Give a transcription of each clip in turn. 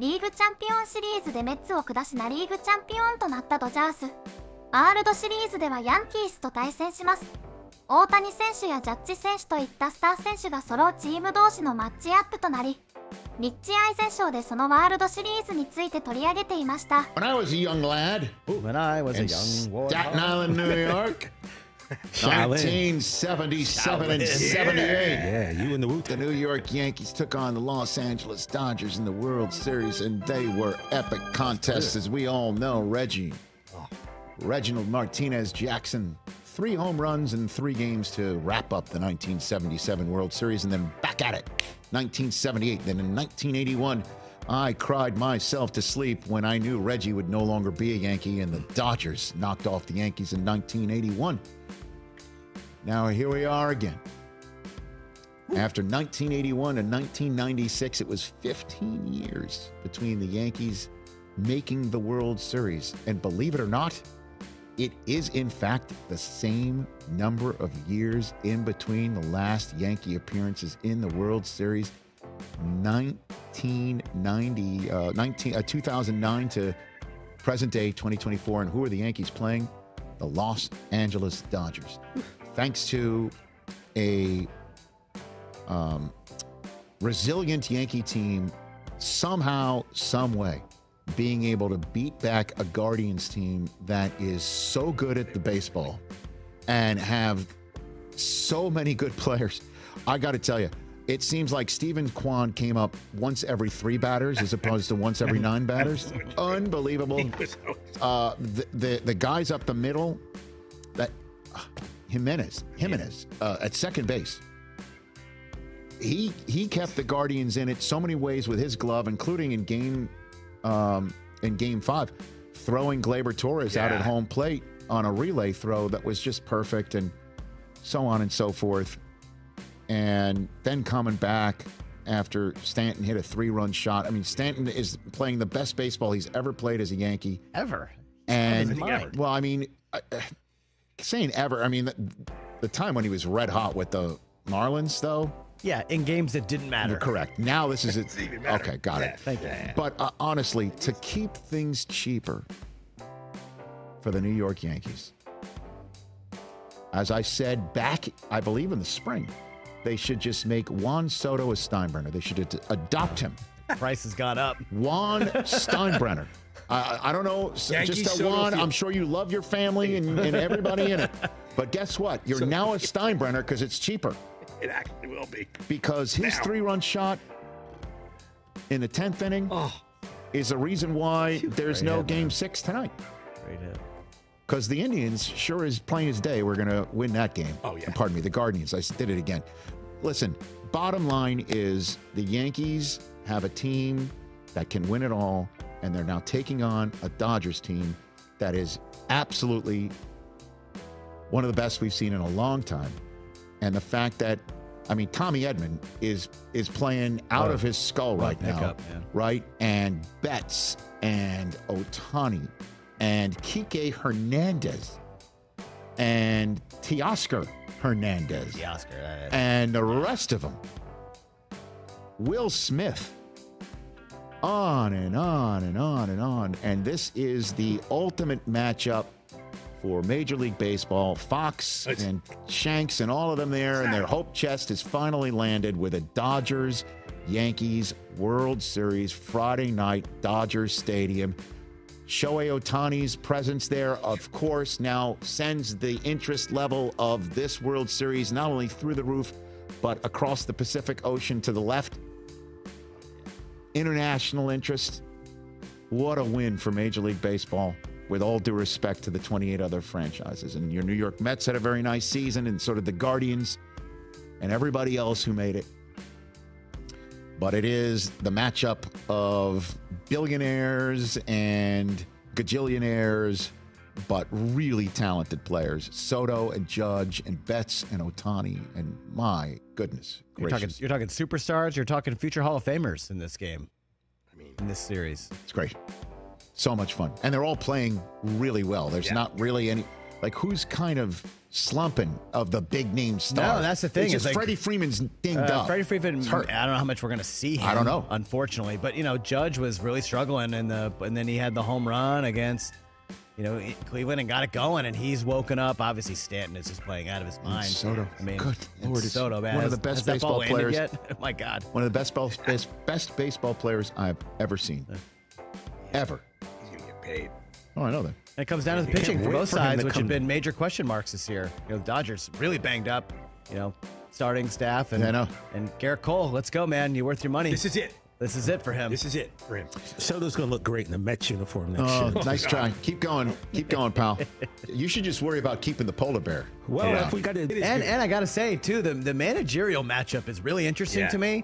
リーグチャンピオンシリーズでメッツを下しナリーグチャンピオンとなったドジャース。ワールドシリーズではヤンキースと対戦します。大谷選手やジャッジ選手といったスター選手が揃うチーム同士のマッチアップとなり、リッチ・アイゼン賞でそのワールドシリーズについて取り上げていました。When I was a young lad When I was a in young boy. Staten Island, New York, 1977 and 78. Yeah, you and the Wu-Tang. The New York Yankees took on the Los Angeles Dodgers in the World Series, and they were epic contests, as we all know. Reginald Martinez Jackson, 3 home runs in 3 games to wrap up the 1977 World Series, and then back at it, 1978. Then in 1981, I cried myself to sleep when I knew Reggie would no longer be a Yankee, and the Dodgers knocked off the Yankees in 1981. Now here we are again. After 1981 and 1996, it was 15 years between the Yankees making the World Series. And believe it or not, it is in fact the same number of years in between the last Yankee appearances in the World Series, 2009 to present day 2024. And who are the Yankees playing? The Los Angeles Dodgers. Thanks to a resilient Yankee team, somehow, some way, being able to beat back a Guardians team that is so good at the baseball and have so many good players. I got to tell you, it seems like Stephen Kwan came up once every 3 batters as opposed to once every 9 batters. Unbelievable. The guys up the middle, that Jimenez at second base. He kept the Guardians in it so many ways with his glove, including in game 5, throwing Gleyber Torres out at home plate on a relay throw that was just perfect, and so on and so forth. And then coming back after Stanton hit a 3-run shot. I mean, Stanton is playing the best baseball he's ever played as a Yankee. Ever. And, well, I mean, saying ever, I mean, the time when he was red hot with the Marlins, though. Yeah, in games that didn't matter. You're correct. Now this is it. Okay, got it. Thank you. But honestly, to keep things cheaper for the New York Yankees, as I said back, I believe in the spring, they should just make Juan Soto a Steinbrenner. They should adopt him. Price has gone up. Juan Steinbrenner. I don't know, just a Juan. I'm sure you love your family and everybody in it. But guess what? You're now a Steinbrenner because it's cheaper. It actually will be. Because his 3-run shot in the 10th inning is a reason why there's no Game 6 tonight. Great hit. Because the Indians, sure as plain as day, we're going to win that game. Oh, yeah. Pardon me, the Guardians. I did it again. Listen, bottom line is the Yankees have a team that can win it all, and they're now taking on a Dodgers team that is absolutely one of the best we've seen in a long time. And the fact that, I mean, Tommy Edman is playing out of his skull right now, right? And Betts and Ohtani and Kike Hernandez and Teoscar Hernandez and the rest of them. Will Smith. On and on and on and on. And this is the ultimate matchup for Major League Baseball. Fox and Shanks and all of them there, and their hope chest has finally landed with a Dodgers-Yankees World Series Friday night, Dodgers Stadium. Shohei Ohtani's presence there, of course, now sends the interest level of this World Series not only through the roof, but across the Pacific Ocean to the left. International interest. What a win for Major League Baseball, with all due respect to the 28 other franchises. And your New York Mets had a very nice season, and so did the Guardians and everybody else who made it. But it is the matchup of billionaires and gajillionaires, but really talented players. Soto and Judge and Betts and Ohtani, and my goodness gracious. You're talking superstars, you're talking future Hall of Famers in this game. I mean, in this series. It's great. So much fun. And they're all playing really well. There's not really any... Like, who's kind of slumping of the big name stars? No, that's the thing. It's It's just like, Freddie Freeman's dinged up. Freddie Freeman, He's hurt. I don't know how much we're going to see him. I don't know. Unfortunately. But, Judge was really struggling, and then he had the home run against, Cleveland and got it going, and he's woken up. Obviously, Stanton is just playing out of his mind. Soto. I mean, Good and Lord, it's Soto, man. one of the Has best that ball baseball landed players. Yet? Oh, my God. One of the best baseball players I've ever seen. Ever. He's gonna get paid. Oh, I know that. And it comes down to the Can't pitching for wait both for him sides, to which come- have been major question marks this year. The Dodgers really banged up, starting staff. And, I know. And Garrett Cole, let's go, man. You're worth your money. This is it. This is it for him. This is it for him. Soto's going to look great in the Mets uniform next Oh, year. nice try. Keep going. Keep going, pal. You should just worry about keeping the polar bear. Well, Yeah. if we got to. And I gotta say too, the managerial matchup is really interesting Yeah. to me.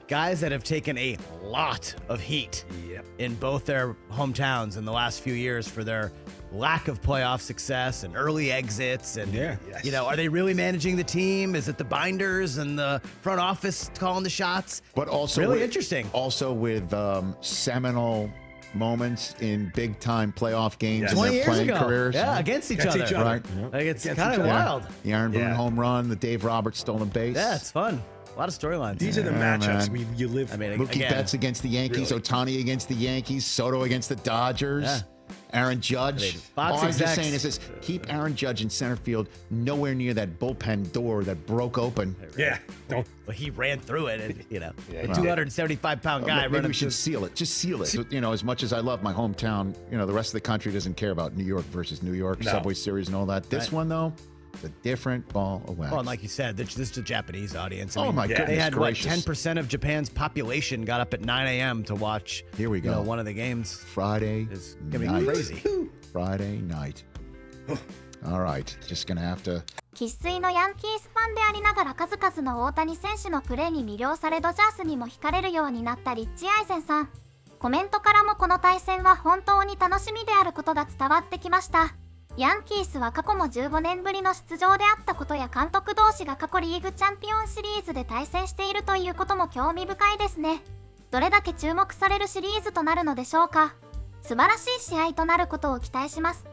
Guys that have taken a lot of heat Yep. in both their hometowns in the last few years for their lack of playoff success and early exits. And Yeah. Yes. are they really managing the team? Is it the binders and the front office calling the shots? But also Really with, interesting. Also with seminal moments in big time playoff games Yes. in 20 their years playing ago, careers. yeah, against each Against other. each other. Right. Like it's Against kind each of other. wild. The Aaron Boone Yeah. home run, the Dave Roberts stolen base. Yeah, it's fun. A lot of storylines. These are the Yeah, matchups man. you live. I mean, Mookie again, Betts against the Yankees, Really? Ohtani against the Yankees, Soto against the Dodgers, Yeah. Aaron Judge. I mean, Fox All I'm just execs- saying is this: keep Aaron Judge in center field, nowhere near that bullpen door that broke open. yeah. Don't. Well, he ran through it, and Yeah, a he 275-pound guy Maybe running we should through. seal it. Just seal it. So, as much as I love my hometown, the rest of the country doesn't care about New York versus New York, No. Subway Series and all that. This Right. one, though, it's a different ball of wax. Well, and like you said, this is a Japanese audience. Oh, my They goodness had gracious. 10% of Japan's population got up at 9 a.m. to watch. Here we go. One of the games. Friday It's gonna be night. crazy. Friday night. All right. Just going to have to. 生粋のヤンキースファンでありながら数々の大谷選手のプレーに魅了されドジャースにも惹かれるようになったリッチ・アイゼンさん。コメントからもこの対戦は本当に楽しみであることが伝わってきました。ヤンキースは過去も15年ぶりの出場であったことや監督同士が過去リーグチャンピオンシリーズで対戦しているということも興味深いですね。どれだけ注目されるシリーズとなるのでしょうか。素晴らしい試合となることを期待します。